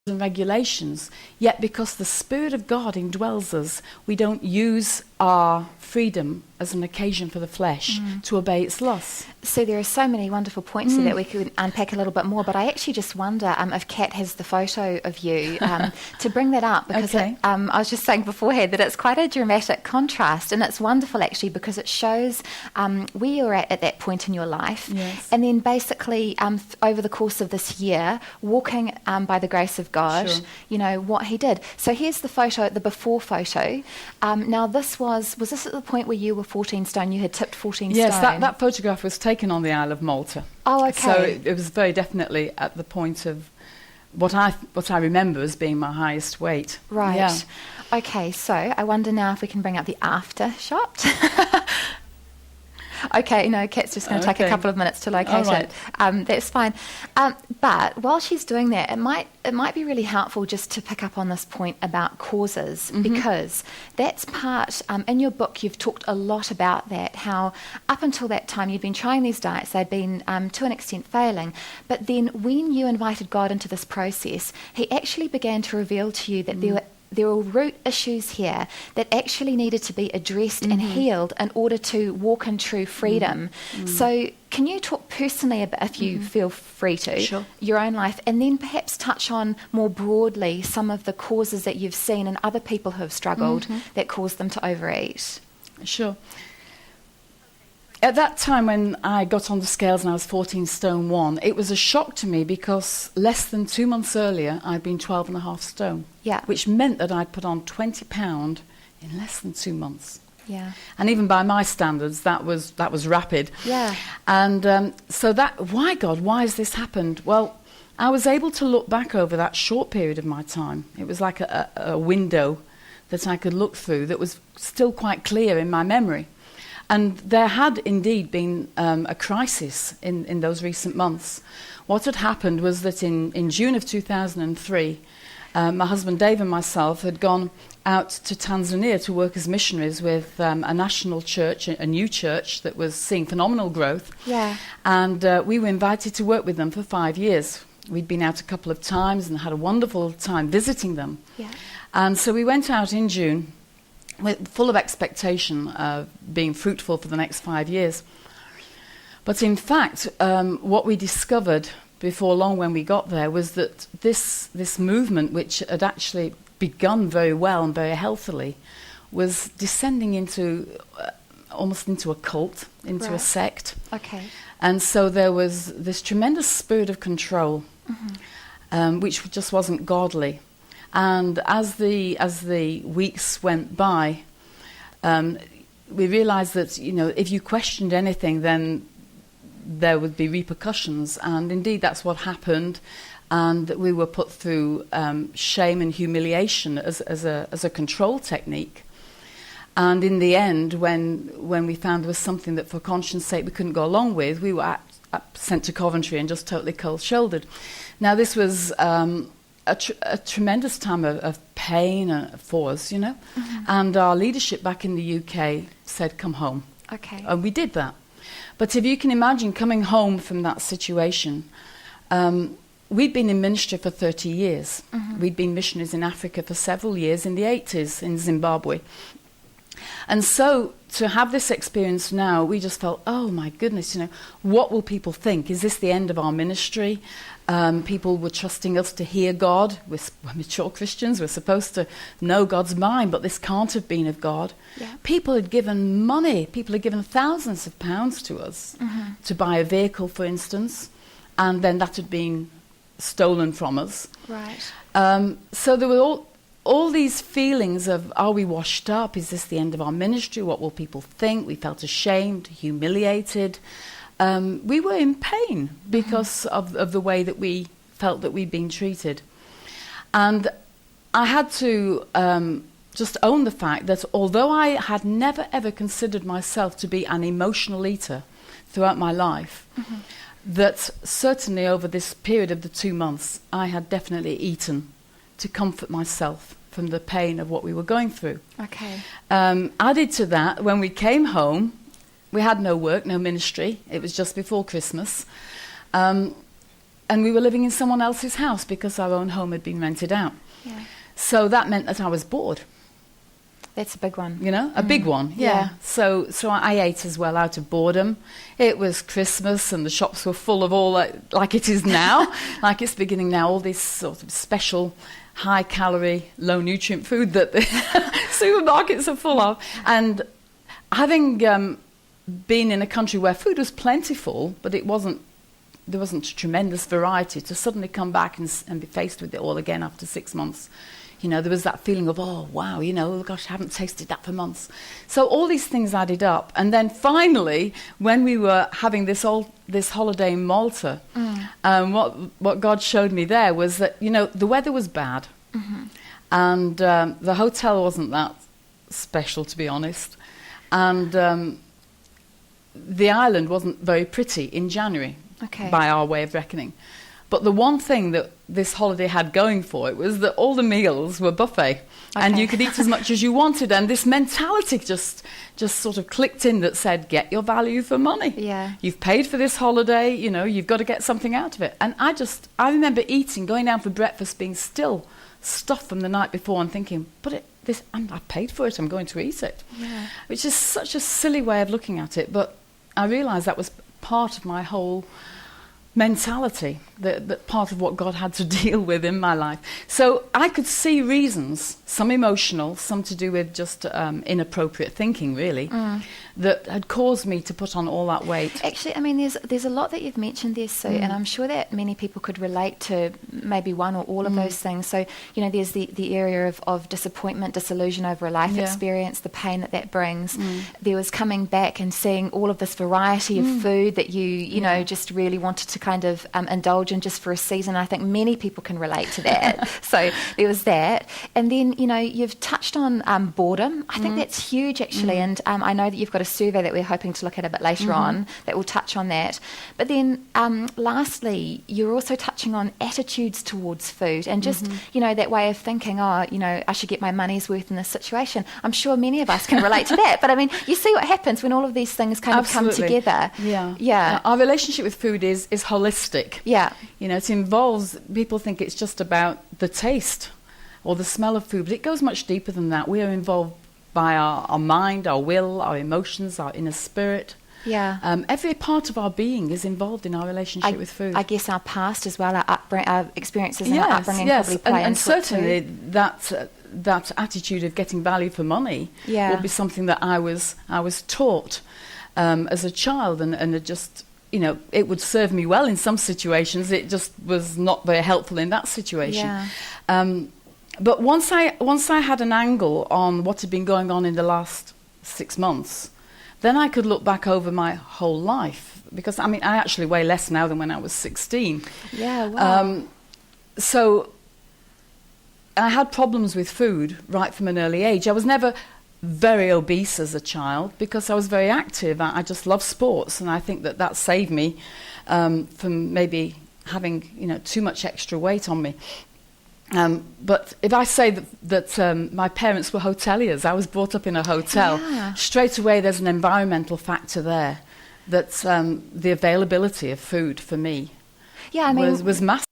and regulations, yet because the Spirit of God indwells us, we don't use our freedom as an occasion for the flesh to obey its lusts. So there are so many wonderful points there that we could unpack a little bit more, but I actually just wonder if Kat has the photo of you to bring that up, because I was just saying beforehand that it's quite a dramatic contrast, and it's wonderful actually because it shows where you're at that point in your life, and then basically over the course of this year, walking by the grace of God, you know, what he did. So here's the photo, the before photo. Now this was this at the point where you were 14 stone, you had tipped 14 stone? Yes, that photograph was taken on the Isle of Malta. Oh, okay. So it was very definitely at the point of what I remember as being my highest weight. Right. Yeah. Okay, so I wonder now if we can bring up the after shot. Okay, no, Kat's just going to take a couple of minutes to locate it. That's fine. But while she's doing that, it might be really helpful just to pick up on this point about causes, because that's part, in your book you've talked a lot about that, how up until that time you'd been trying these diets, they'd been to an extent failing, but then when you invited God into this process, he actually began to reveal to you that there were root issues here that actually needed to be addressed and healed in order to walk in true freedom. So can you talk personally about, if you feel free to, your own life, and then perhaps touch on more broadly some of the causes that you've seen in other people who have struggled that caused them to overeat? Sure. At that time when I got on the scales and I was 14 stone 1, it was a shock to me because less than 2 months earlier I'd been 12.5 stone. Yeah. Which meant that I'd put on 20 pound in less than 2 months. Yeah. And even by my standards, that was rapid. Yeah. And so why God, why has this happened? Well, I was able to look back over that short period of my time. It was like a window that I could look through that was still quite clear in my memory. And there had indeed been a crisis in those recent months. What had happened was that in June of 2003, my husband Dave and myself had gone out to Tanzania to work as missionaries with a national church, a new church that was seeing phenomenal growth. Yeah. And we were invited to work with them for 5 years. We'd been out a couple of times and had a wonderful time visiting them. Yeah. And so we went out in June, full of expectation of being fruitful for the next 5 years. But in fact, what we discovered before long when we got there was that this movement, which had actually begun very well and very healthily, was descending into almost into a cult, into a sect. Okay. And so there was this tremendous spirit of control, which just wasn't godly. And as the weeks went by, we realized that, you know, if you questioned anything, then there would be repercussions. And indeed, that's what happened. And we were put through shame and humiliation as a control technique. And in the end, when we found there was something that for conscience sake we couldn't go along with, we were sent to Coventry and just totally cold-shouldered. Now, this was a tremendous time of pain for us, you know. And our leadership back in the UK said, come home. Okay. And we did that. But if you can imagine coming home from that situation, we'd been in ministry for 30 years. We'd been missionaries in Africa for several years, in the 80s, in Zimbabwe. And so to have this experience now, we just felt, oh my goodness, you know, what will people think? Is this the end of our ministry? People were trusting us to hear God. We're mature Christians. We're supposed to know God's mind, but this can't have been of God. Yeah. People had given money. People had given thousands of pounds to us to buy a vehicle, for instance, and then that had been stolen from us. Right. So there were all these feelings of, are we washed up? Is this the end of our ministry? What will people think? We felt ashamed, humiliated. We were in pain because of the way that we felt that we'd been treated. And I had to just own the fact that although I had never ever considered myself to be an emotional eater throughout my life, that certainly over this period of the 2 months, I had definitely eaten to comfort myself from the pain of what we were going through. Okay. Added to that, when we came home, we had no work, no ministry. It was just before Christmas. and we were living in someone else's house because our own home had been rented out. Yeah. So that meant that I was bored. That's a big one. You know, a big one, yeah. So I ate as well out of boredom. It was Christmas and the shops were full of all like it is now, like it's beginning now, all this sort of special high-calorie, low-nutrient food that the supermarkets are full of. And having been in a country where food was plentiful, but there wasn't a tremendous variety, to suddenly come back and be faced with it all again after 6 months, you know, there was that feeling of, oh, wow, you know, gosh, I haven't tasted that for months. So all these things added up. And then finally, when we were having this holiday in Malta, what God showed me there was that, you know, the weather was bad. And the hotel wasn't that special, to be honest. And the island wasn't very pretty in January, by our way of reckoning. But the one thing that this holiday had going for it was that all the meals were buffet, and you could eat as much as you wanted. And this mentality just sort of clicked in that said, get your value for money. Yeah. You've paid for this holiday, you know, you've got to get something out of it. And I remember eating, going down for breakfast, being still stuffed from the night before and thinking, but I paid for it, I'm going to eat it. Yeah. Which is such a silly way of looking at it, but I realised that was part of my whole mentality, that part of what God had to deal with in my life. So I could see reasons, some emotional, some to do with just inappropriate thinking, really, that had caused me to put on all that weight. Actually, I mean, there's a lot that you've mentioned there, Sue, and I'm sure that many people could relate to maybe one or all of those things. So, you know, there's the area of disappointment, disillusion over a life experience, the pain that brings. There was coming back and seeing all of this variety of food that you know, just really wanted to kind of indulge in just for a season. I think many people can relate to that. So there was that. And then, you know, you've touched on boredom. I think that's huge, actually. And I know that you've got a survey that we're hoping to look at a bit later on that will touch on that. But then lastly, you're also touching on attitudes towards food and just, you know, that way of thinking, oh, you know, I should get my money's worth in this situation. I'm sure many of us can relate to that. But I mean, you see what happens when all of these things kind of come together. Yeah. Our relationship with food is holistic. Yeah. You know, it involves, people think it's just about the taste or the smell of food, but it goes much deeper than that. We are involved by our mind, our will, our emotions, our inner spirit. Yeah. Every part of our being is involved in our relationship with food. I guess our past as well, our experiences and our upbringing probably play and certainly that attitude of getting value for money will be something that I was taught as a child, and it just, you know, it would serve me well in some situations. It just was not very helpful in that situation. Yeah. But once I had an angle on what had been going on in the last 6 months, then I could look back over my whole life, because I mean, I actually weigh less now than when I was 16. Yeah, wow. So I had problems with food right from an early age. I was never very obese as a child because I was very active. I just love sports, and I think that saved me from maybe having, you know, too much extra weight on me. But if I say that my parents were hoteliers, I was brought up in a hotel, straight away there's an environmental factor there, that the availability of food for me was massive.